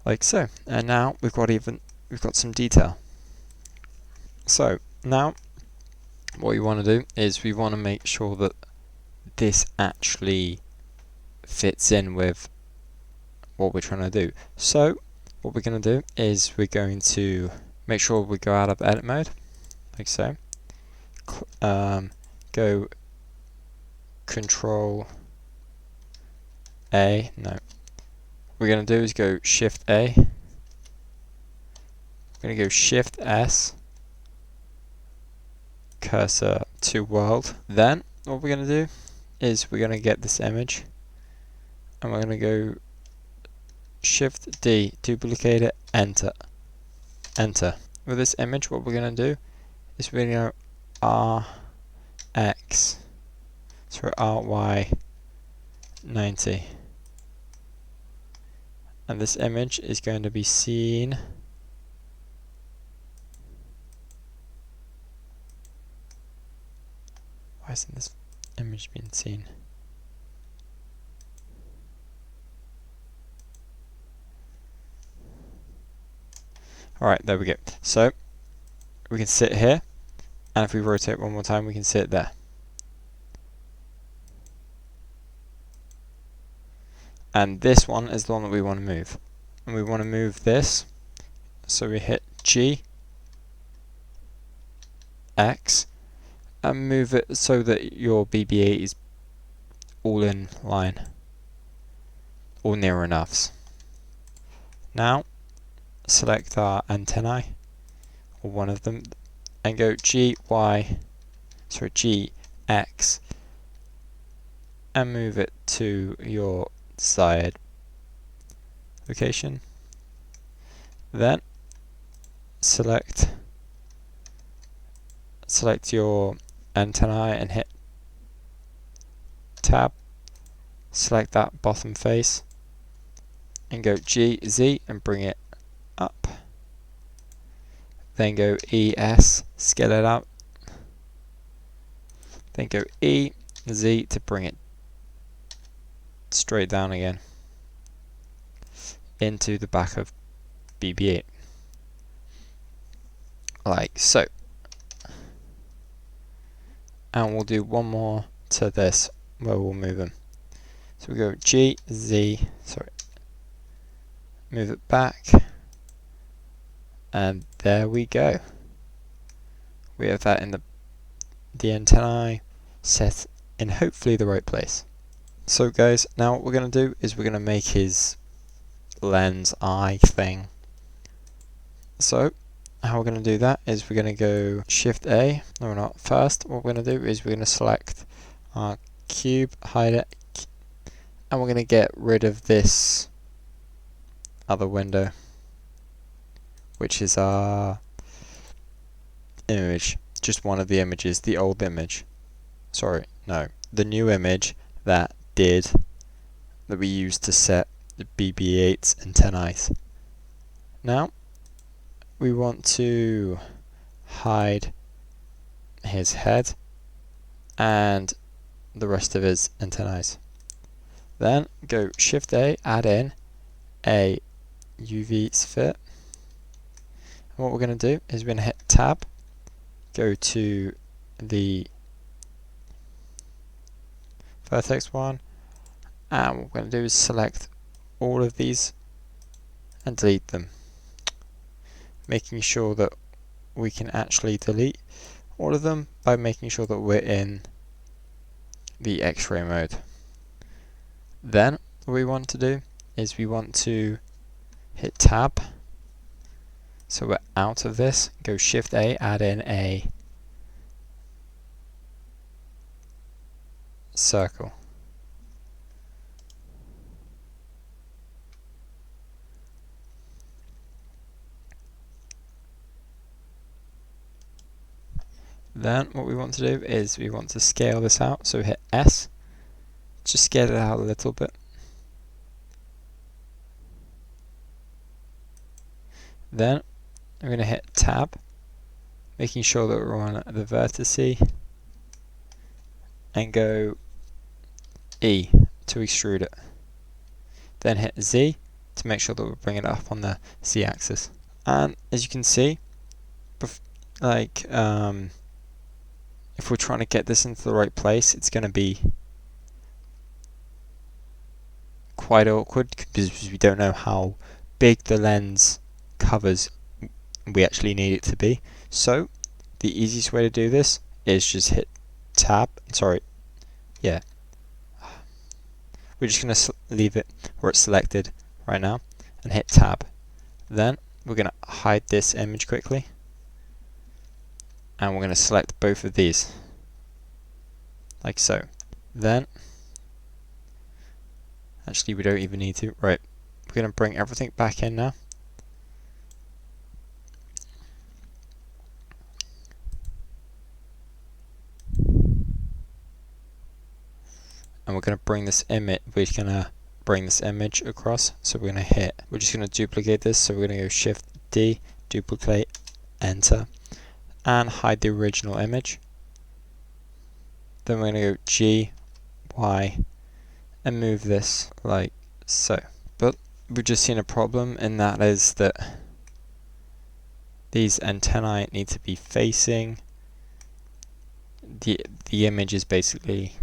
like so. And now we've got some detail. So now what we want to do is we want to make sure that this actually fits in with what we're trying to do. So what we're going to do is we're going to make sure we go out of edit mode, like so. Go Control A. No. What we're going to do is go Shift A. We're going to go Shift S. Cursor to world. Then what we're going to do is we're going to get this image and we're going to go Shift D, duplicate it, enter. With this image, what we're going to do is we're going to RX, so RY 90, and this image is going to be seen Why isn't this image being seen? Alright, there we go. So, we can sit here, and if we rotate one more time, we can sit there. And this one is the one that we want to move. And we want to move this, so we hit G, X, and move it so that your BB8 is all in line, or near enoughs. Now, select our antennae, or one of them, and go G, X, and move it to your desired location. Then select your antennae and hit tab, select that bottom face and go G, Z and bring it up. Then go ES, scale it out. Then go E, Z to bring it straight down again into the back of BB8, like so. And we'll do one more to this where we'll move them. So we go G, Z, move it back, and there we go. We have that in the antennae set in hopefully the right place. So guys, now what we're going to do is we're going to make his lens eye thing. So how we're going to do that is we're going to go Shift A. No, we're not. First, what we're going to do is we're going to select our cube, hide it, and we're going to get rid of this other window, which is our image, just one of the images, the old image. Sorry, no, the new image that we used to set the BB8's antennae. Now we want to hide his head and the rest of his antennae. Then go Shift A, add in a UV sphere. And what we're going to do is we're going to hit tab, go to the vertex one, and what we're going to do is select all of these and delete them, making sure that we can actually delete all of them by making sure that we're in the X-ray mode. Then what we want to do is we want to hit tab, so we're out of this, go Shift A, add in a circle. Then what we want to do is we want to scale this out, so hit S, just scale it out a little bit. Then I'm going to hit tab, making sure that we're on the vertice, and go E to extrude it. Then hit Z to make sure that we're bringing it up on the z-axis. And as you can see, like if we're trying to get this into the right place, it's going to be quite awkward because we don't know how big the lens covers we actually need it to be. So the easiest way to do this is just hit tab. Sorry, yeah. We're just going to leave it where it's selected right now and hit tab. Then we're going to hide this image quickly, and we're going to select both of these like so. Then actually we don't even need to. Right, we're going to bring everything back in now. And we're going to bring this image, across. So we're going to we're just going to duplicate this. So we're going to go Shift D, duplicate, Enter, and hide the original image. Then we're going to go G, Y, and move this like so. But we've just seen a problem, and that is that these antennae need to be facing the image. Is basically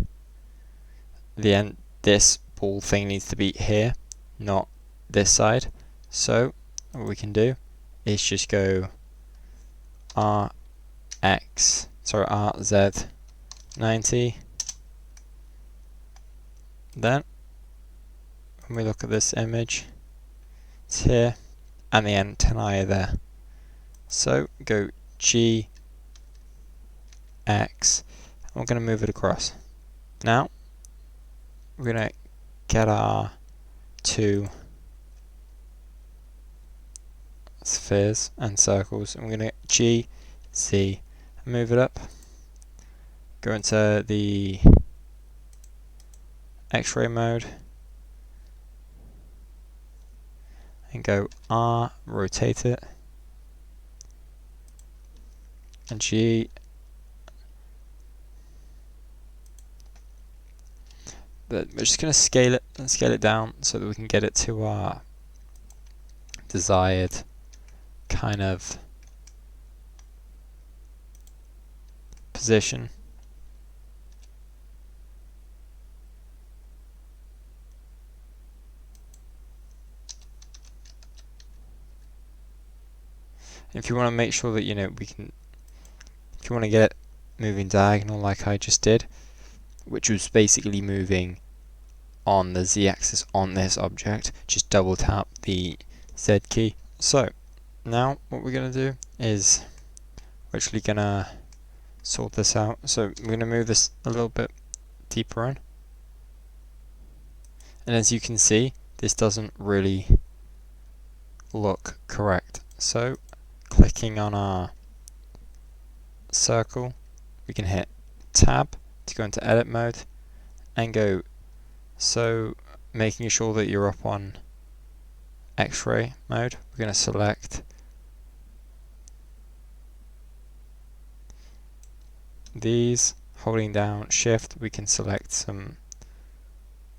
this ball thing needs to be here, not this side. So what we can do is just go RZ90. Then when we look at this image, it's here and the antennae are there. So go G, X, and we're going to move it across. Now we're going to get our two spheres and circles, and we're going to G, Z, and move it up. Go into the X-ray mode and go R, rotate it, and G, but we're just going to scale it down so that we can get it to our desired kind of position. If you want to make sure that if you want to get it moving diagonal like I just did, which was basically moving on the z-axis on this object, just double tap the Z key. So now what we're going to do is we're actually going to sort this out. So we're going to move this a little bit deeper in, and as you can see, this doesn't really look correct. So clicking on our circle, we can hit tab to go into edit mode and go, so making sure that you're up on X-ray mode, we're going to select these, holding down Shift we can select some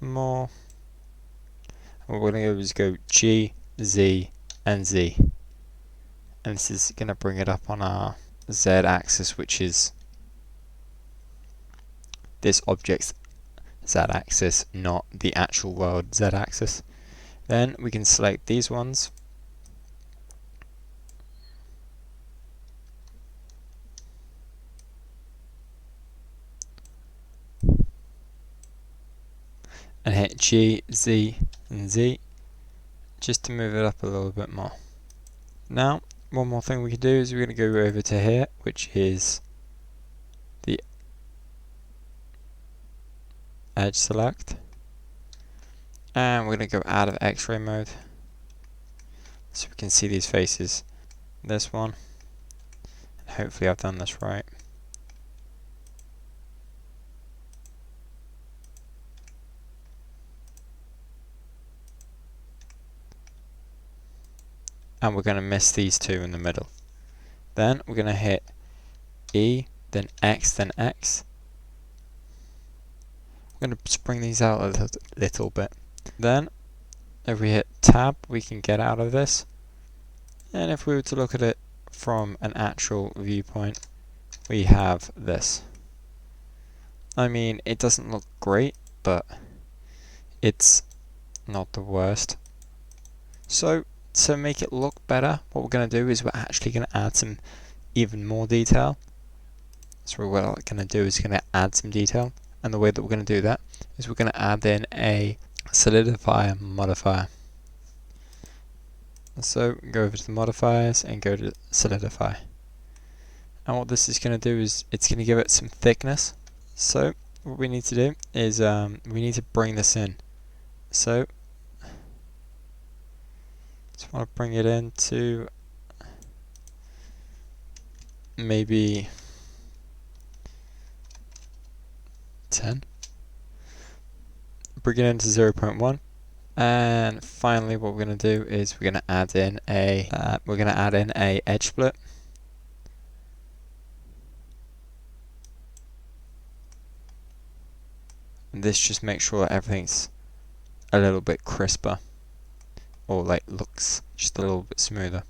more, and what we're going to do is go G, Z, and Z, and this is going to bring it up on our Z axis, which is this object's Z axis, not the actual world Z axis. Then we can select these ones and hit G, Z, and Z just to move it up a little bit more. Now, one more thing we can do is we're going to go over to here, which is the edge select, and we're going to go out of X-ray mode so we can see these faces. This one, hopefully I've done this right. And we're going to miss these two in the middle. Then we're going to hit E, then X, then X. We're going to bring these out a little bit. Then if we hit tab we can get out of this. And if we were to look at it from an actual viewpoint, we have this. I mean, it doesn't look great, but it's not the worst. So to make it look better, what we're going to do is we're actually going to add some even more detail. So what we're going to do is going to add some detail, and the way that we're going to do that is we're going to add in a Solidifier Modifier. So go over to the modifiers and go to Solidify. And what this is going to do is it's going to give it some thickness. So what we need to do is we need to bring this in. So just want to bring it into maybe 10. Bring it into 0.1. And finally, what we're going to do is we're going to add in a edge split. And this just makes sure that everything's a little bit crisper, or like looks just a little bit smoother.